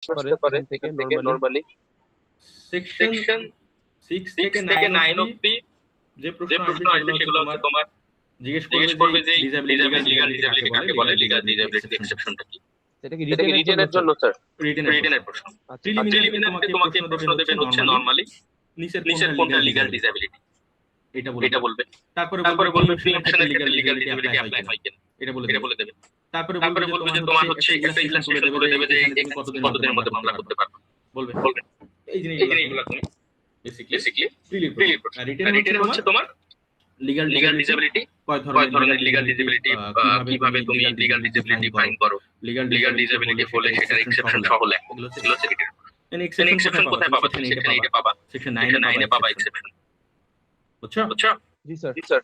করে এখান থেকে নরমালি সেকশন 6 থেকে 9 অবধি যে প্রশ্ন আসবে সেগুলো হচ্ছে তোমার জিজ্ঞেস করবে যে লিগ্যাল ডিসেবিলিটি কাকে বলে, লিগ্যাল ডিসেবিলিটি এক্সেপশনটা কি। এটা কি রিটেনের জন্য স্যার? রিটেনের প্রশ্ন। প্রিলিমিনারিতে তোমাকে প্রশ্ন দেবেন হচ্ছে নরমালি নিচের কোনটা লিগ্যাল ডিসেবিলিটি এটা বলবে। তারপরে বলবে ফিল্মের ক্ষেত্রে লিগ্যাল ডিসেবিলিটি অ্যাপ্লাই হয় কিনা এটা বলে দেবে। তারপরে বলবে যে তোমার হচ্ছে একটা ইলাস্ট্রেশন তুলে দেবে যে এখানে তুমি কতদিনের মধ্যে মামলা করতে পারবে বলবে। এই জিনিসগুলো তুমি বেসিক্যালি প্রিলির প্রশ্ন। রিটেনের হচ্ছে তোমার লিগ্যাল ডিসেবিলিটি, কয় ধরনের লিগ্যাল ডিসেবিলিটি, কিভাবে তুমি লিগ্যাল ডিসেবিলিটি ফাইন করো, লিগ্যাল ডিসেবিলিটি হলে সেটার এক্সেপশন সহ লেখো, এগুলো হচ্ছে রিটেনের। এক্সেপশন কোথায় পাবা? সেখানে এটা পাবা, সেকশন 9 এ পাবা এক্সেপশন। বুঝছো? জি স্যার।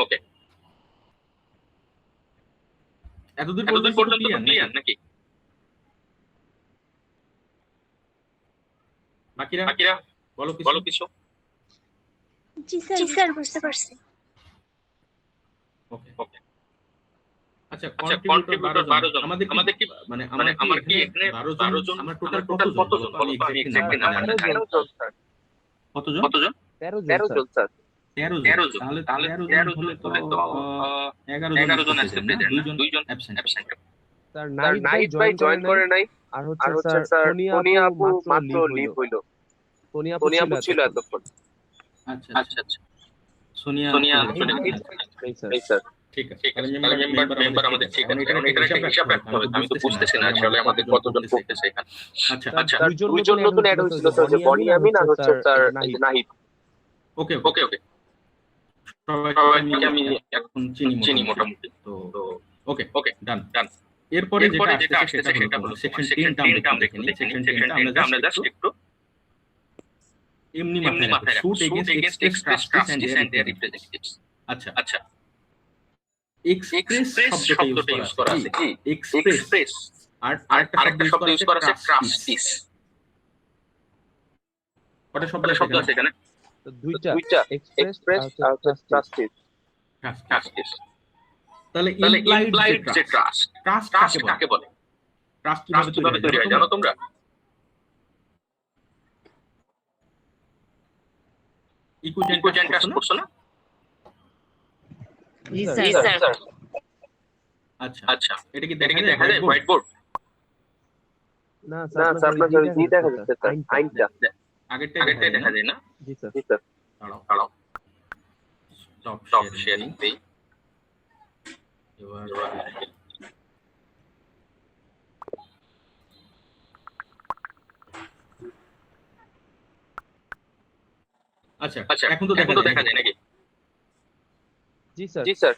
ওকে এতদূর পর্যন্ত ক্লিয়ার নাকি? বাকিরা বলো কিছু। জি স্যার বুঝতে পারছি। ওকে আচ্ছা, কন্ট্রিবিউটর 12 জন। আমাদের কি মানে আমার কি এখানে 12 জন, আমার টোটাল কতজন বলো তো? আমি এক্স্যাক্টলি নাম্বারটা জানি না। কতজন? 13 জন স্যার। 13 জন। তাহলে 13 জন হলে তো 11 জন আসছে প্রেজেন্ট, 2 জন অ্যাবসেন্ট। স্যার নাইট ভাই জয়েন করে নাই, আর হচ্ছে স্যার সোনিয়া আপু মাত্র লিভ হইলো। সোনিয়া আপু ছিল এতক্ষণ। আচ্ছা সোনিয়া এই স্যার। ঠিক আছে। তাহলে মেম্বার আমাদের ঠিক আছে। এখন এটা একটা হিসাব রাখতে হবে। আমি তো বুঝতেছি না আসলে আমাদের কতজন পড়তেছে এখানে। আচ্ছা দুইজন নতুন অ্যাড হয়েছিল স্যার, যে বনিয়ামিন আর হচ্ছে স্যার নাহিদ। ওকে সবাইকে আমি এখন চিনি মোটামুটি। তো ওকে ডান। এরপরে যেটা আসছে সেটা হলো সেকশন 10টা আমরা দেখি। সেকশন 10টা আমরা জাস্ট একটু এমনি মাথায় রাখো। Suit against express trustees and their representatives. আচ্ছা এক্সপ্রেস শব্দটা ইউজ করা আছে কি? এক্সপ্রেস। আর আরেকটা শব্দ ইউজ করা আছে ট্রাস্টিস। কয়টা শব্দ আছে এখানে? দুইটা, এক্সপ্রেস আর ট্রাস্টিস। তাহলে ইমপ্লাইড যে ট্রাস্ট কাকে বলে? ট্রাস্ট কিভাবে তৈরি হয় জানো তোমরা? ইকুইভ্যালেন্ট ট্রাস্ট পড়ছো না? জি স্যার। আচ্ছা এটা কি দেখা যায় হোয়াইট বোর্ড? না স্যার, আপনার জি দেখা যাচ্ছে স্যার, আইনটা আগেরটাই দেখা যায় না? জি স্যার। দাঁড়াও স্টপ শেয়ারিং দেই। আচ্ছা এখন তো দেখা যায় নাকি? জি স্যার।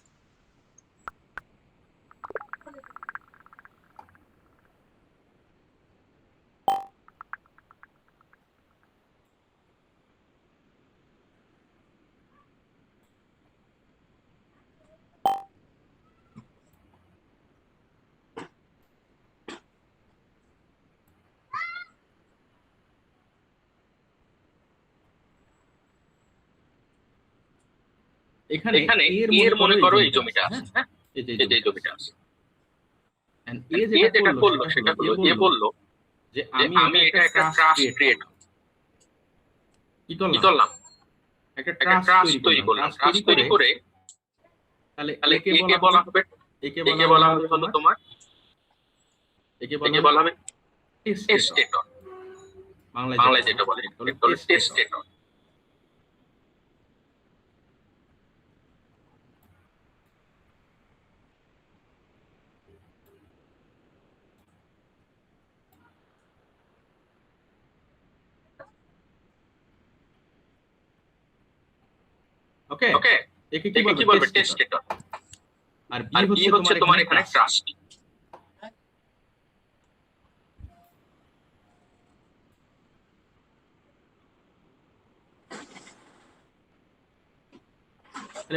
এখানে এর মনে করো এই জমিটা আছে, হ্যাঁ এই যে জমিটা আছে। এন্ড এ যেটা করলো সেটা হলো এ বলল যে আমি এটা একটা ট্রাস্ট ক্রিয়েট কি করলাম, একটা ট্রাস্ট তৈরি করলাম। ট্রাস্ট তৈরি করে তাহলে একে বলা হবে হলো তোমার একে বলা হবে টেস্টেটর। বাংলায় যেটা বলে টেস্টেটর। ওকে একে কি বলবে? টেস্টেটর। আর বি হচ্ছে তোমার এখানে ট্রাস্টি।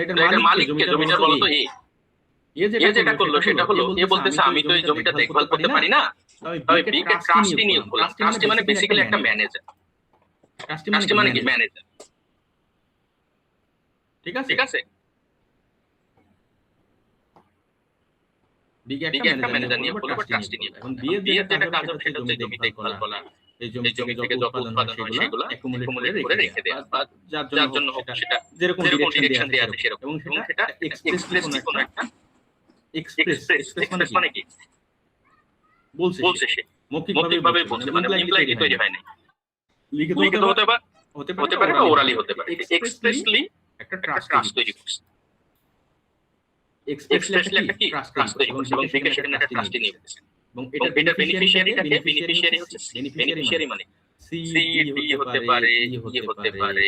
এটার মালিক কে? জমিটার বলো তো এ যেটা করলো সেটা হলো এ বলতেছে আমি তো এই জমিটা দেখভাল করতে পারি না, আমি বি কে ট্রাস্টি নিয়োগ করলাম। ট্রাস্টি মানে বেসিক্যালি একটা ম্যানেজার। ট্রাস্টি মানে কি? ম্যানেজার। ঠিক আছে। বি কে একটা ম্যানেজার নিয়ে বলবো বা ট্রাস্টি নিয়ে। এখন বি এর যেটা কাজ হবে সেটা হচ্ছে জমি দেখভাল করা, এই জমি থেকে যত উৎপাদন হয় সেগুলো অ্যাকুমুলেট করে রেখে দেয়া বা যার জন্য হোক সেটা যেরকম ডিরেকশন দেয়া আছে সেরকম, এবং সেটা এক্সপ্রেসলি কোনো একটা এক্সপ্রেস মানে কি বলছে সে মৌখিকভাবে বলছে, মানে ইমপ্লাইডলি তৈরি হয় না, লিখিত হতে পারে বা ওরালি হতে পারে। এক্সপ্রেসলি একটা ট্রাস্ট তৈরি করছে, এক্সপ্রেসলি একটা কি ট্রাস্ট তৈরি করছে, এবং দেখে সেখানে একটা ট্রাস্টি নিয়ে বলছে, এবং এটা বেনিফিশিয়ারি হচ্ছে বেনিফিশিয়ারি মানে সি ডি হতে পারে, ই হতে পারে,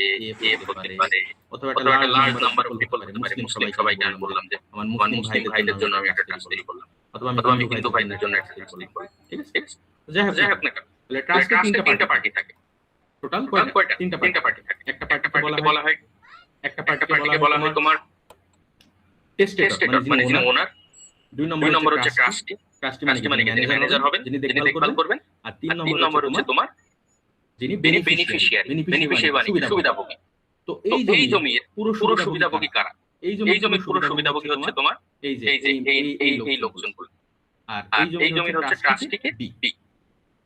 এফ হতে পারে, অথবা একটা লার্জ নাম্বার অফ পিপল হতে পারে। মুসলিম সবাইকে আমি বললাম যে আমার মুসলিম ভাইদের জন্য আমি একটা ট্রাস্ট তৈরি করলাম, অথবা আমি হিন্দু ভাইদের জন্য একটা ট্রাস্ট তৈরি করলাম। ঠিক আছে, যাই হোক না কেন, তাহলে ট্রাস্টে তিনটা পার্টি থাকে। টোটাল কয়টা? তিনটা পার্টি থাকে। একটা পার্টিকে বলা হয় তোমার টেস্টেটর মানে যিনি ওনার, দুই নম্বর হচ্ছে ট্রাস্টি মানে যিনি ম্যানেজার হবেন, যিনি দেখভাল করবেন, আর তিন নম্বর হচ্ছে তোমার যিনি বেনিফিশিয়ারি মানে সুবিধাভোগী। তো এই জমির পুরো সুবিধাভোগী কারা? এই জমির পুরো সুবিধাভোগী হচ্ছে তোমার এই যে এই লোকজনগুলো, আর এই জমির হচ্ছে ট্রাস্টিকে বি।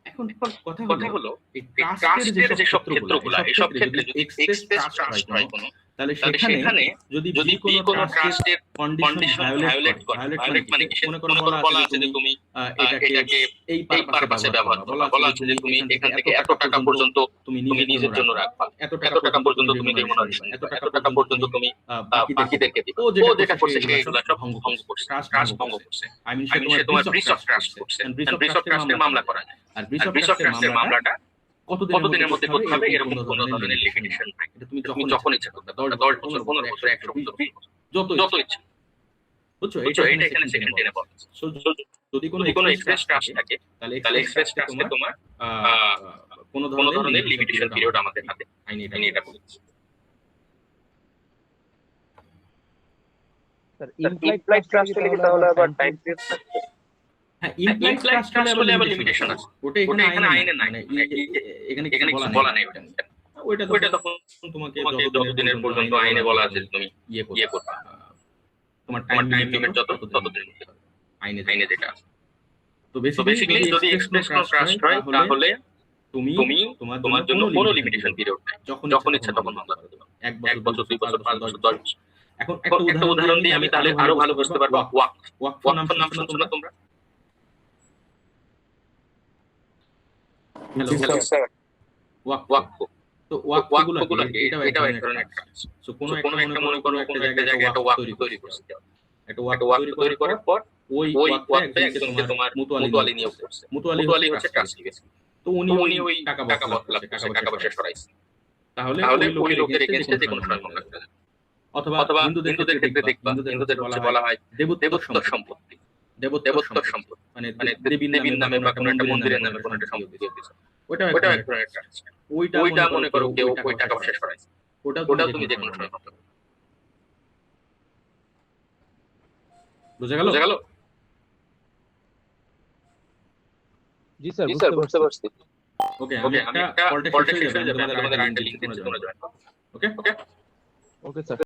এখন কথা হলো এই ট্রাস্টের যে সব ক্ষেত্রগুলো, এই সব ক্ষেত্রে যদি এক্সপ্রেস ট্রাস্ট হয় কোনো, তাহলে সেখানে যদি বি কোনো ট্রাস্টের কন্ডিশন ভায়োলেট মানে কি, মনে করো বলা আছে যে তুমি এটাকে এই পারপাসে ব্যবহার করবে, বলা আছে যে তুমি এখান থেকে এত টাকা পর্যন্ত তুমি নিজের জন্য রাখবা, এত টাকা পর্যন্ত তুমি রেমুনারেশন দিবা, এত টাকা পর্যন্ত তুমি বাকিদেরকে দিবা। ও যেটা করছে সেগুলো সব ভঙ্গ করছে, ট্রাস্ট ভঙ্গ করছে। আই মিন সে তোমার ব্রিচ অফ ট্রাস্ট করছে, ব্রিচ অফ ট্রাস্টের মামলা করা যায়। আর ব্রিচ অফ ট্রাস্টের মামলাটা কতদিনের মধ্যে করতে হবে, এরকম কোনো ধরনের লিমিটেশন নাই। এটা তুমি যখন ইচ্ছা করতে, 10 বছর 15 বছর 100 বছর যত ইচ্ছা। বুঝছো, এটা এখানে সেকেন্ড টেনে বলা আছে। সো যদি কোনো এক্সপ্রেস ট্রাস্ট থাকে, তাহলে এক্সপ্রেস ট্রাস্টে তোমার কোনো ধরনের লিমিটেশন পিরিয়ড আমাদের হাতে আইনি এটা বলছে। স্যার ইমপ্লাইড ট্রাস্ট কি তাহলে আবার টাইম পিরিয়ড থাকবে? হ্যাঁ, ইমপ্লাইড ট্রাস্ট হলে আবার লিমিটেশন আছে, ওটা এখানে আইনে নাই, এখানে কিছু বলা নাই ওইটা তখন তোমাকে যতদিনের পর্যন্ত আইনে বলা আছে তুমি ইয়ে করবা, তোমার টাইম লিমিট ততদিনের মধ্যে আইনে যেটা আছে। তো বেসিক্যালি যদি এক্সপ্রেস ট্রাস্ট হয় তাহলে তুমি তোমার জন্য কোনো লিমিটেশন পিরিয়ড নাই, যখন ইচ্ছা তখন মামলা করতে পারো, 1 বছর 2 বছর 5 বছর 10 বছর। এখন একটা উদাহরণ দিই আমি, তাহলে আরো ভালো বুঝতে পারবা। ওয়াকফ নাম শুনছো না তোমরা? হ্যালো স্যার, ওয়াকফ। তো ওয়াকফগুলো এটাও এক ধরনের ট্রাস্ট। সো কোনো একটা মনে করো কোনো একটা জায়গায় একটা ওয়াকফ তৈরি করছে, একটা ওয়াকফ তৈরি করার পর ওই ওয়াকফে একজনকে তোমার মুতুয়ালি নিয়োগ করছে। মুতুয়ালি হচ্ছে ট্রাস্টি বেসিক। তো উনি ওই টাকা পয়সা সরাইছে, তাহলে ওই লোকের এগেইনস্টে যে কোনো সময় মামলা করা যাবে। অথবা হিন্দুদের ক্ষেত্রে দেখবা, হিন্দুদের বলা হয় দেবত্ব সম্পত্তি, দেবত্ব সম্পত্তি মানে দেবীর নামে বা কোনো একটা মন্দিরের নামে কোনো একটা সম্পত্তি দিয়েছে, ওটা এক ধরনের ট্রাস্ট। ওইটা মনে করো কেউ ওই টাকা পয়সা সরাইছে, ওটাও তুমি যে কোনো সময় মামলা করতে। বুঝা গেল? জি স্যার, বুঝতে পারছি। ওকে, আমি একটা কলটা শেষ হয়ে যাবে, তোমাদের আরেকটা লিংক দিচ্ছি, তোমরা জয়েন করো। ওকে ওকে স্যার।